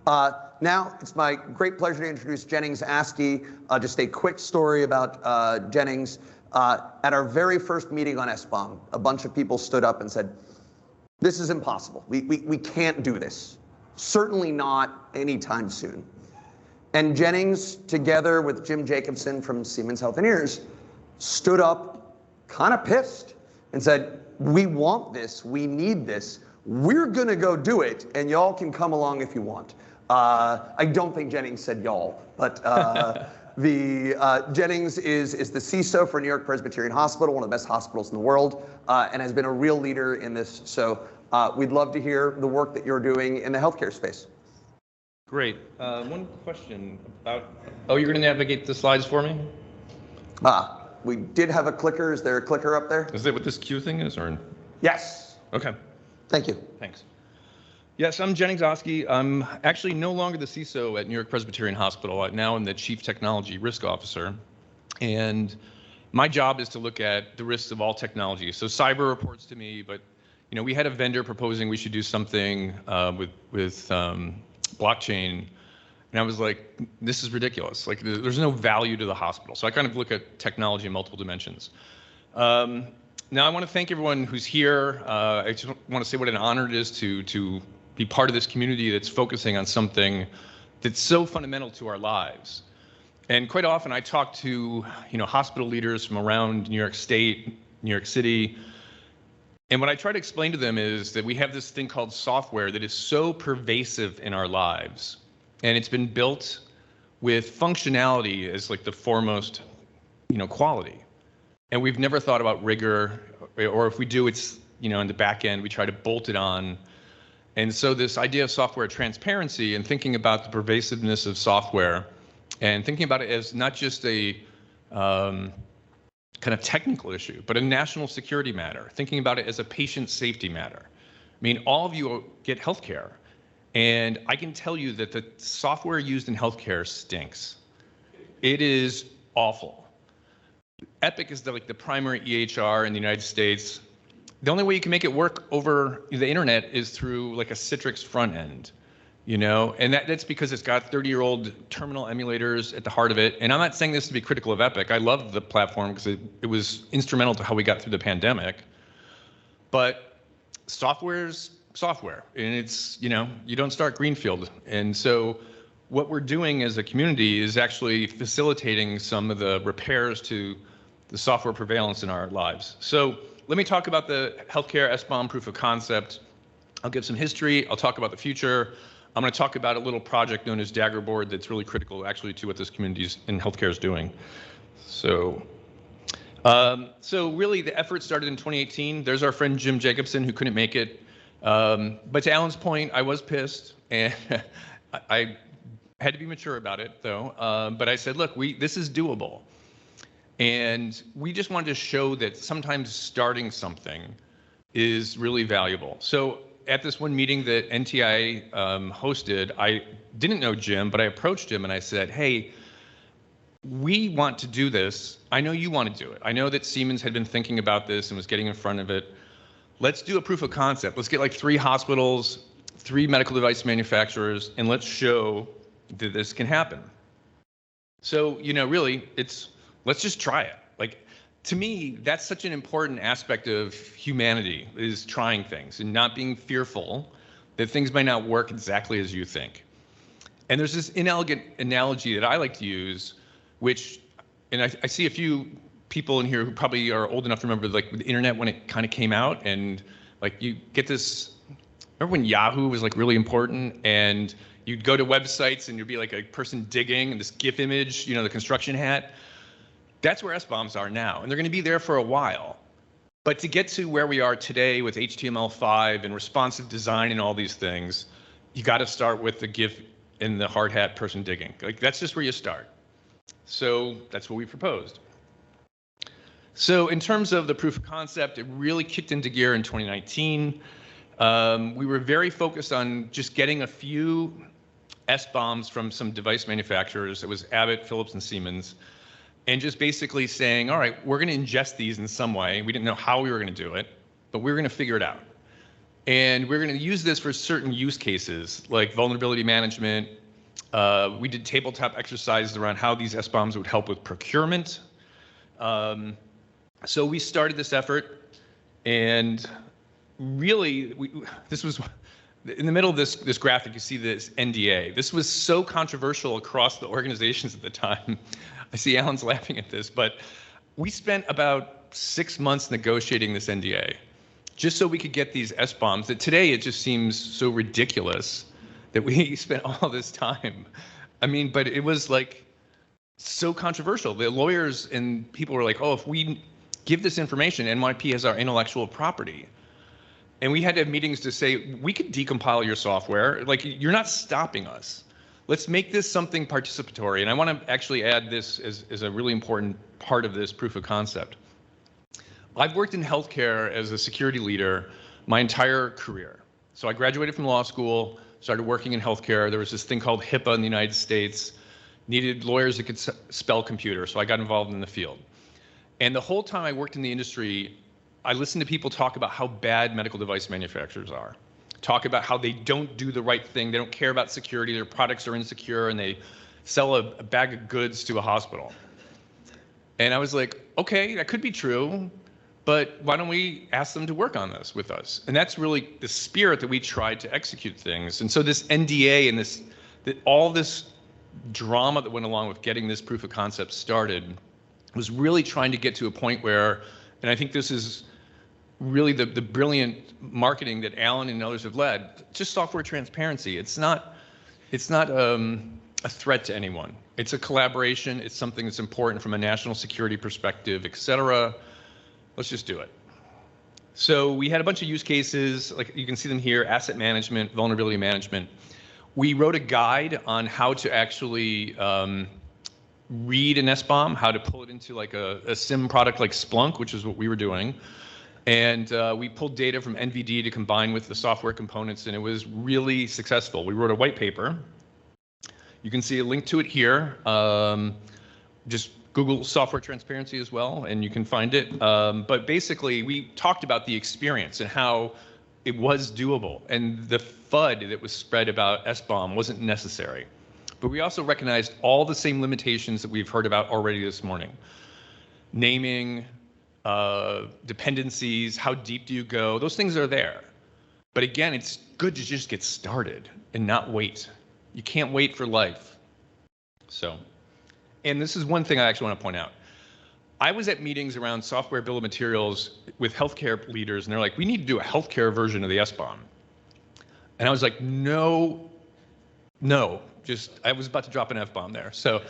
Now, it's my great pleasure to introduce Jennings Aske. Just a quick story about Jennings. At our very first meeting on SBom, a bunch of people stood up and said, this is impossible. We can't do this. Certainly not anytime soon. And Jennings, together with Jim Jacobson from Siemens Healthineers, stood up kind of pissed and said, we want this, we need this, we're gonna go do it, and y'all can come along if you want. I don't think Jennings said y'all, but Jennings is the CISO for New York Presbyterian Hospital, one of the best hospitals in the world, and has been a real leader in this. So we'd love to hear the work that you're doing in the healthcare space. Great. One question about, oh, you're going to navigate the slides for me? We did have a clicker. Is there a clicker up there? Is that what this Q thing is? Or? Yes. Okay. Thank you. Thanks. Yes, I'm Jennings Aske. I'm actually no longer the CISO at New York Presbyterian Hospital. Now I'm the Chief Technology Risk Officer. And my job is to look at the risks of all technology. So cyber reports to me, but you know, we had a vendor proposing we should do something with blockchain, and I was like, this is ridiculous. Like, there's no value to the hospital. So I kind of look at technology in multiple dimensions. Now I want to thank everyone who's here. I just want to say what an honor it is to be part of this community that's focusing on something that's so fundamental to our lives. And quite often I talk to, you know, hospital leaders from around New York State, New York City, and what I try to explain to them is that we have this thing called software that is so pervasive in our lives, and it's been built with functionality as like the foremost, you know, quality. And we've never thought about rigor, or if we do, it's, you know, in the back end, we try to bolt it on. And so this idea of software transparency and thinking about the pervasiveness of software and thinking about it as not just a kind of technical issue, but a national security matter, thinking about it as a patient safety matter. I mean, all of you get healthcare, and I can tell you that the software used in healthcare stinks. It is awful. Epic is like the primary EHR in the United States. The only way you can make it work over the internet is through like a Citrix front end, you know, and that's because it's got 30-year-old terminal emulators at the heart of it. And I'm not saying this to be critical of Epic. I love the platform because it was instrumental to how we got through the pandemic. But software's software, and it's, you know, you don't start greenfield. And so what we're doing as a community is actually facilitating some of the repairs to the software prevalence in our lives. So let me talk about the healthcare SBom proof of concept. I'll give some history. I'll talk about the future. I'm going to talk about a little project known as Daggerboard that's really critical actually to what this community in healthcare is doing. So really the effort started in 2018. There's our friend Jim Jacobson who couldn't make it. But to Alan's point, I was pissed, and I had to be mature about it though. But I said, look, this is doable. And we just wanted to show that sometimes starting something is really valuable. So at this one meeting that NTI hosted, I didn't know Jim, but I approached him and I said, hey, we want to do this. I know you want to do it. I know that Siemens had been thinking about this and was getting in front of it. Let's do a proof of concept. Let's get like 3 hospitals, 3 medical device manufacturers, and let's show that this can happen. So, you know, really, let's just try it. Like, to me, that's such an important aspect of humanity, is trying things and not being fearful that things might not work exactly as you think. And there's this inelegant analogy that I like to use, which, and I see a few people in here who probably are old enough to remember, like, the internet when it kind of came out, and like you get this, remember when Yahoo was like really important, and you'd go to websites and you'd be like a person digging and this GIF image, you know, the construction hat. That's where SBoms are now, and they're going to be there for a while. But to get to where we are today with HTML5 and responsive design and all these things, you got to start with the GIF and the hard hat person digging. Like, that's just where you start. So that's what we proposed. So in terms of the proof of concept, it really kicked into gear in 2019. We were very focused on just getting a few SBoms from some device manufacturers. It was Abbott, Philips, and Siemens. And just basically saying, all right, we're going to ingest these in some way. We didn't know how we were going to do it, but we were going to figure it out. And we're going to use this for certain use cases, like vulnerability management. We did tabletop exercises around how these SBoms would help with procurement. So we started this effort, and really, this was in the middle of this graphic. You see this NDA. This was so controversial across the organizations at the time. I see Alan's laughing at this, but we spent about 6 months negotiating this NDA, just so we could get these SBoms. That today it just seems so ridiculous that we spent all this time. I mean, but it was like so controversial. The lawyers and people were like, "Oh, if we give this information, NYP has our intellectual property." And we had to have meetings to say, we could decompile your software. Like, you're not stopping us. Let's make this something participatory. And I want to actually add this as a really important part of this proof of concept. I've worked in healthcare as a security leader my entire career. So I graduated from law school, started working in healthcare. There was this thing called HIPAA in the United States, needed lawyers that could spell computer. So I got involved in the field. And the whole time I worked in the industry, I listened to people talk about how bad medical device manufacturers are, talk about how they don't do the right thing, they don't care about security, their products are insecure, and they sell a bag of goods to a hospital. And I was like, okay, that could be true, but why don't we ask them to work on this with us? And that's really the spirit that we tried to execute things. And so this NDA and all this drama that went along with getting this proof of concept started was really trying to get to a point where, and I think this is really the brilliant marketing that Alan and others have led, just software transparency. It's not a threat to anyone. It's a collaboration. It's something that's important from a national security perspective, et cetera. Let's just do it. So we had a bunch of use cases, like you can see them here: asset management, vulnerability management. We wrote a guide on how to actually read an SBom, how to pull it into like a SIM product like Splunk, which is what we were doing. And we pulled data from NVD to combine with the software components, and it was really successful. We wrote a white paper. You can see a link to it here. Just Google software transparency as well, and you can find it. But basically, we talked about the experience and how it was doable, and the FUD that was spread about SBom wasn't necessary. But we also recognized all the same limitations that we've heard about already this morning. Naming, dependencies, how deep do you go? Those things are there. But again, it's good to just get started and not wait. You can't wait for life. So, and this is one thing I actually want to point out. I was at meetings around software bill of materials with healthcare leaders, and they're like, we need to do a healthcare version of the SBom. And I was like, no, just, I was about to drop an F-bomb there. So,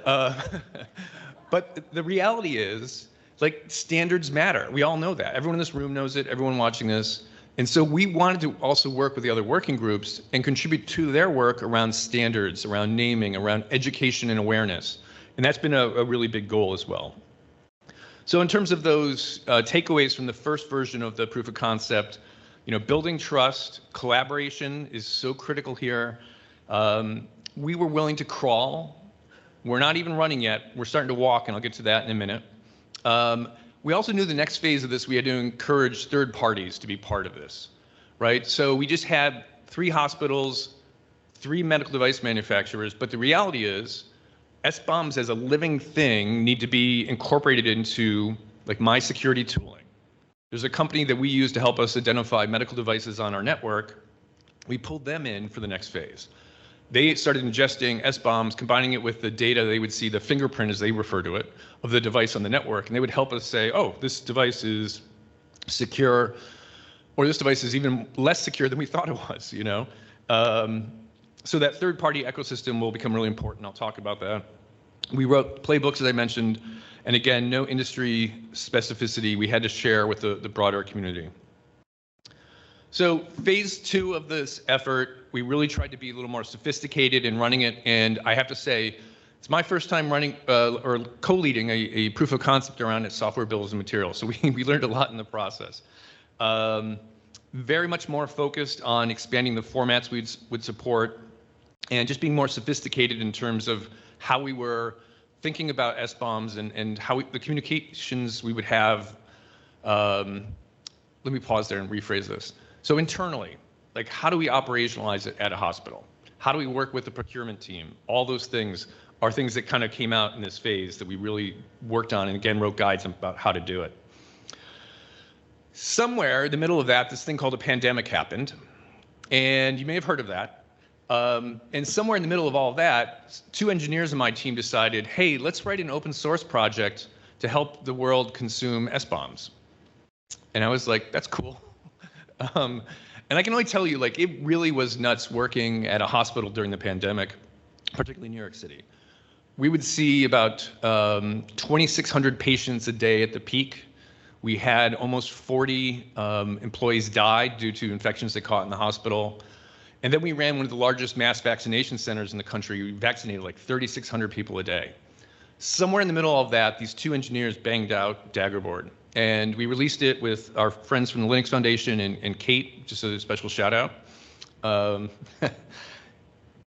but the reality is, like, standards matter. We all know that. Everyone in this room knows it, everyone watching this. And so we wanted to also work with the other working groups and contribute to their work around standards, around naming, around education and awareness. And that's been a really big goal as well. So in terms of those takeaways from the first version of the proof of concept, building trust, collaboration is so critical here. We were willing to crawl. We're not even running yet. We're starting to walk, and I'll get to that in a minute. We also knew the next phase of this, we had to encourage third parties to be part of this, right? So we just had 3 hospitals, 3 medical device manufacturers, but the reality is SBoms as a living thing need to be incorporated into like my security tooling. There's a company that we use to help us identify medical devices on our network. We pulled them in for the next phase. They started ingesting SBoms, combining it with the data. They would see the fingerprint, as they refer to it, of the device on the network, and they would help us say, oh, this device is secure, or this device is even less secure than we thought it was, So that third-party ecosystem will become really important. I'll talk about that. We wrote playbooks, as I mentioned, and again, no industry specificity. We had to share with the broader community. So phase 2 of this effort, we really tried to be a little more sophisticated in running it, and I have to say, it's my first time running or co-leading a proof of concept around its software bills and materials. So we learned a lot in the process. Very much more focused on expanding the formats we would support, and just being more sophisticated in terms of how we were thinking about SBoms and how the communications we would have. Let me pause there and rephrase this. So internally, like how do we operationalize it at a hospital? How do we work with the procurement team? All those things are things that kind of came out in this phase that we really worked on and again wrote guides about how to do it. Somewhere in the middle of that, this thing called a pandemic happened, and you may have heard of that. And somewhere in the middle of all of that, 2 engineers in my team decided, hey, let's write an open source project to help the world consume SBoms. And I was like, that's cool. And I can only tell you, like, it really was nuts working at a hospital during the pandemic, particularly in New York City. We would see about 2,600 patients a day at the peak. We had almost 40 employees die due to infections they caught in the hospital. And then we ran one of the largest mass vaccination centers in the country. We vaccinated like 3,600 people a day. Somewhere in the middle of that, these 2 engineers banged out Daggerboard. And we released it with our friends from the Linux Foundation and Kate, just a special shout out.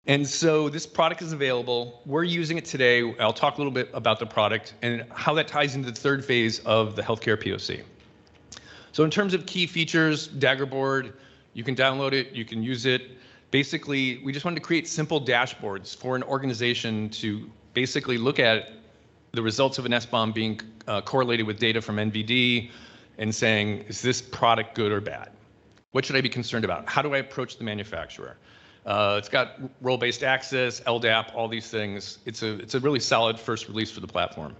And so this product is available. We're using it today. I'll talk a little bit about the product and how that ties into the 3rd phase of the healthcare POC. So in terms of key features, Daggerboard, you can download it, you can use it. Basically, we just wanted to create simple dashboards for an organization to basically look at the results of an SBom being correlated with data from NVD and saying, is this product good or bad? What should I be concerned about? How do I approach the manufacturer? It's got role-based access, LDAP, all these things. It's a really solid first release for the platform.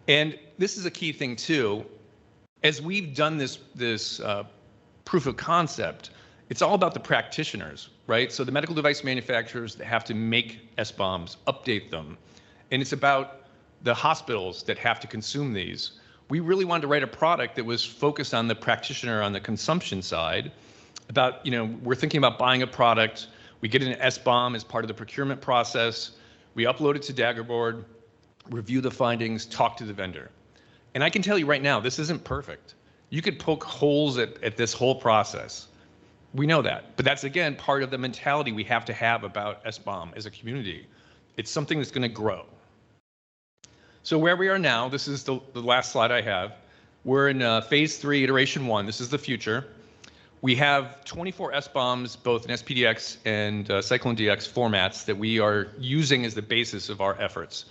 And this is a key thing too. As we've done this proof of concept, it's all about the practitioners, right? So the medical device manufacturers that have to make SBoms, update them. And it's about the hospitals that have to consume these. We really wanted to write a product that was focused on the practitioner on the consumption side. About, we're thinking about buying a product, we get an SBom as part of the procurement process, we upload it to Daggerboard, review the findings, talk to the vendor. And I can tell you right now, this isn't perfect. You could poke holes at this whole process. We know that, but that's again part of the mentality we have to have about SBom as a community. It's something that's going to grow. So where we are now, this is the last slide I have. We're in phase 3, iteration 1. This is the future. We have 24 SBoms, both in SPDX and Cyclone DX formats that we are using as the basis of our efforts.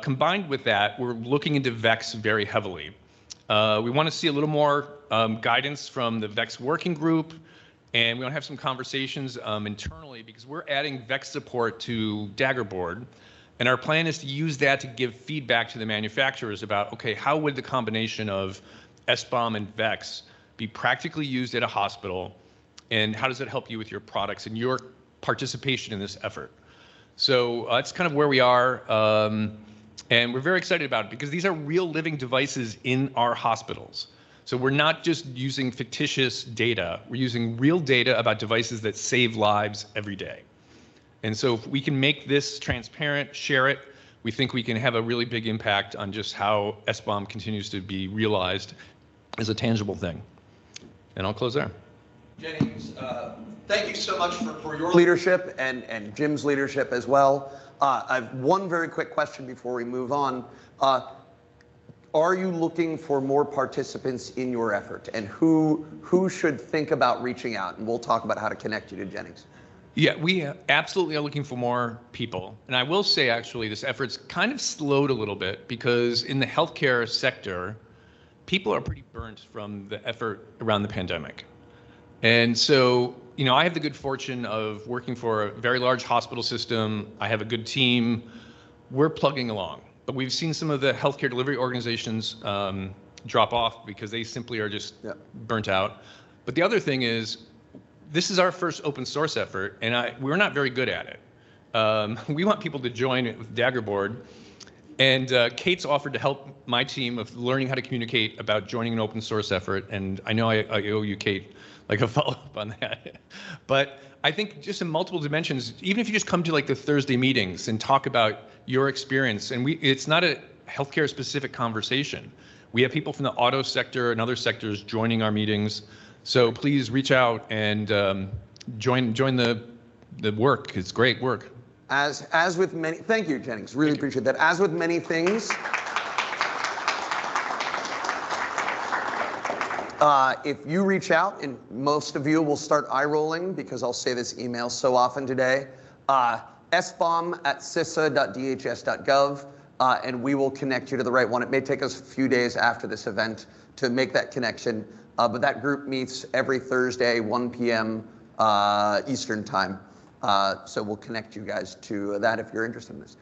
Combined with that, we're looking into VEX very heavily. We want to see a little more guidance from the VEX working group, and we want to have some conversations internally because we're adding VEX support to Daggerboard. And our plan is to use that to give feedback to the manufacturers about, okay, how would the combination of SBom and VEX be practically used at a hospital, and how does it help you with your products and your participation in this effort? So that's kind of where we are, and we're very excited about it because these are real living devices in our hospitals. So we're not just using fictitious data, we're using real data about devices that save lives every day. And so if we can make this transparent, share it, we think we can have a really big impact on just how SBom continues to be realized as a tangible thing. And I'll close there. Jennings, thank you so much for your leadership and Jim's leadership as well. I have one very quick question before we move on. Are you looking for more participants in your effort? And who should think about reaching out? And we'll talk about how to connect you to Jennings. Yeah, we absolutely are looking for more people. And I will say, actually, this effort's kind of slowed a little bit because in the healthcare sector, people are pretty burnt from the effort around the pandemic. And so, I have the good fortune of working for a very large hospital system. I have a good team. We're plugging along. But we've seen some of the healthcare delivery organizations drop off because they simply are just burnt out. But the other thing is, this is our first open source effort, and we're not very good at it. We want people to join with Daggerboard, and Kate's offered to help my team of learning how to communicate about joining an open source effort, and I know I owe you, Kate, like a follow-up on that. But I think just in multiple dimensions, even if you just come to like the Thursday meetings and talk about your experience, and it's not a healthcare specific conversation. We have people from the auto sector and other sectors joining our meetings. So please reach out and join the work. It's great work. As with many, thank you, Jennings. Really appreciate that. As with many things, If you reach out, and most of you will start eye rolling because I'll say this email so often today, sbom@cisa.dhs.gov, and we will connect you to the right one. It may take us a few days after this event to make that connection, but that group meets every Thursday, 1 p.m. Eastern time. So we'll connect you guys to that if you're interested in this.